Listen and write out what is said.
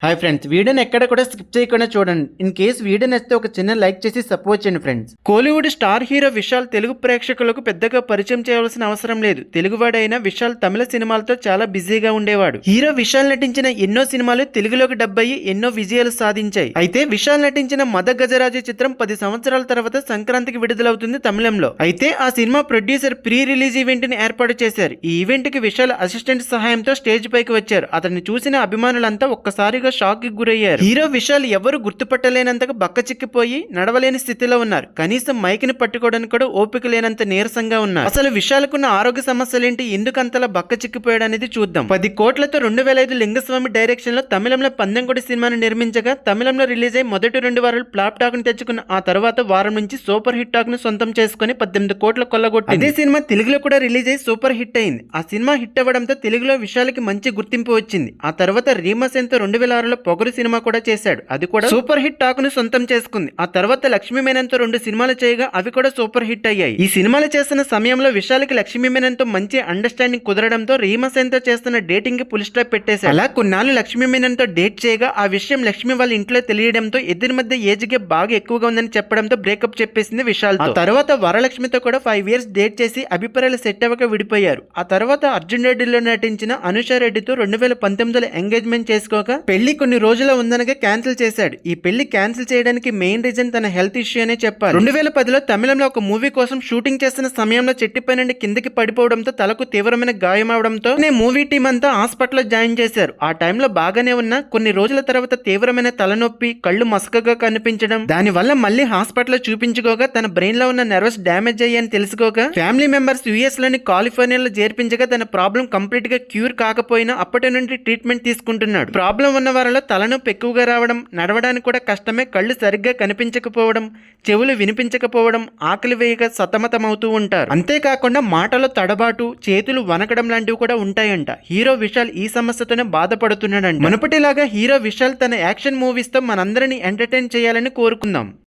Hi friends, వీడియోని ఎక్కడ కూడా స్కిప్ చేయకుండా చూడండి. ఇన్ కేస్ వీడియో నచ్చితే ఒక చిన్న లైక్ చేసి సపోర్ట్ చేయండి friends. Kollywood star hero Vishal Telugu ప్రేక్షకులకు పెద్దగా పరిచయం చేయవలసిన అవసరం లేదు. తెలుగువాడైన విశాల్ తమిళ సినిమాలతో చాలా బిజీగా ఉండేవాడు. హీరో విశాల్ నటించిన ఎన్నో సినిమాలు తెలుగులోకి డబ్ అయ్యి ఎన్నో విజయాలు సాధించాయి. అయితే విశాల్ నటించిన మద గజరాజు చిత్రం 10 సంవత్సరాల తర్వాత సంక్రాంతికి విడుదలవుతుంది తమిళంలో. అయితే ఆ cinema producer pre release event ని ఏర్పాటు చేశారు. ఈ ఈవెంట్ కి విశాల్ అసిస్టెంట్ సహాయంతో స్టేజ్ పైకి వచ్చారు. అతన్ని చూసిన అభిమానులంతా ఒక్కసారిగా షాక్ కి గురయ్యారు. హీరో విశాల్ ఎవరు గుర్తుపట్టలేనంతగా బక్క చిక్కిపోయి నడవలేని స్థితిలో ఉన్నారు. కనీసం మైక్ ని పట్టుకోవడానికి కూడా ఓపిక లేనంత నీరసంగా ఉన్నారు. అసలు విశాల్కున్న ఆరోగ్య సమస్యలేంటి, ఎందుకంతలా బక్క చిక్కిపోయాడు అనేది చూద్దాం. 10 కోట్లతో 2005 లింగస్వామి డైరెక్షన్ లో తమిళంలో పందెంకొడి సినిమాను నిర్మించగా తమిళంలో రిలీజ్ అయి మొదటి 2 వారాలు ఫ్లాప్ టాక్ ను తెచ్చుకున్న ఆ తర్వాత వారం నుంచి సూపర్ హిట్ టాక్ ను సొంతం చేసుకుని 18 కోట్ల కొల్లగొట్టి అదే సినిమా తెలుగులో కూడా రిలీజ్ అయి సూపర్ హిట్ అయింది. ఆ సినిమా హిట్ అవ్వడంతో తెలుగులో విశాల్కి మంచి గుర్తింపు వచ్చింది. ఆ తర్వాత రీమాసేన్తో 2006లో పొగరు సినిమా కూడా చేశాడు. అది కూడా సూపర్ హిట్ టాక్ ను సొంతం చేసుకుంది. ఆ తర్వాత లక్ష్మీ మేనన్ తో 2 సినిమాలు చేయగా అవి కూడా సూపర్ హిట్ అయ్యాయి. ఈ సినిమాలు చేస్తున్న సమయంలో విశాల్కి లక్ష్మీ మేనన్ తో మంచి అండర్స్టాండింగ్ కుదరడంతో రీమాసేన్ తో చేస్తున్న డేటింగ్ కి ఫుల్ స్టాప్ పెట్టేశాడు. అలా కొన్నాళ్ళు లక్ష్మీ మేనన్ తో డేట్ చేయగా ఆ విషయం లక్ష్మి వాళ్ళ ఇంట్లో తెలియడంతో ఇద్దరి మధ్య ఏజ్ గ్యాప్ బాగా ఎక్కువగా ఉందని చెప్పడంతో బ్రేకప్ చెప్పేసింది విశాల్. ఆ తర్వాత వరలక్ష్మితో కూడా 5 ఇయర్స్ డేట్ చేసి అభిప్రాయాలు సెట్ అవ్వక విడిపోయారు. ఆ తర్వాత అర్జున్ రెడ్డిలో నటించిన అనుష రెడ్డితో 2019లో ఎంగేజ్మెంట్ చేసుకోక పెళ్లి కొన్ని రోజుల ఉందనగా క్యాన్సిల్ చేశాడు. ఈ పెళ్లి క్యాన్సిల్ చేయడానికి మెయిన్ రీజన్ తన హెల్త్ ఇష్యూ అనే చెప్పాలి. 2010లో తమిళంలో ఒక మూవీ కోసం షూటింగ్ చేస్తున్న సమయంలో చెట్టుపై నుండి కిందకి పడిపోవడంతో తలకు తీవ్రమైన గాయం అవడంతో మూవీ టీం అంతా హాస్పిటల్లో జాయిన్ చేశారు. ఆ టైంలో బాగానే ఉన్న కొన్ని రోజుల తర్వాత తీవ్రమైన తలనొప్పి, కళ్ళు మసకగా కనిపించడం, దాని వల్ల మళ్ళీ హాస్పిటల్లో చూపించుకోగా తన బ్రెయిన్ లో ఉన్న నర్వస్ డ్యామేజ్ అయ్యని తెలుసుకోగా ఫ్యామిలీ మెంబర్స్ యుఎస్ లోని కాలిఫోర్నియాలో చేర్పించగా తన ప్రాబ్లం కంప్లీట్ గా క్యూర్ కాకపోయినా అప్పటి నుండి ట్రీట్మెంట్ తీసుకుంటున్నాడు. ప్రాబ్లం ఉన్న వారిలో తలనొప్పి ఎక్కువగా రావడం, నడవడానికి కూడా కష్టమే, కళ్ళు సరిగ్గా కనిపించకపోవడం, చెవులు వినిపించకపోవడం, ఆకలి వేయగా సతమతమవుతూ ఉంటారు. అంతేకాకుండా మాటలో తడబాటు, చేతులు వనకడం లాంటివి కూడా ఉంటాయంట. హీరో విశాల్ ఈ సమస్యతోనే బాధపడుతున్నాడంట. మునుపటిలాగా హీరో విశాల్ తన యాక్షన్ మూవీస్ తో మనందరినీ ఎంటర్టైన్ చేయాలని కోరుకుందాం.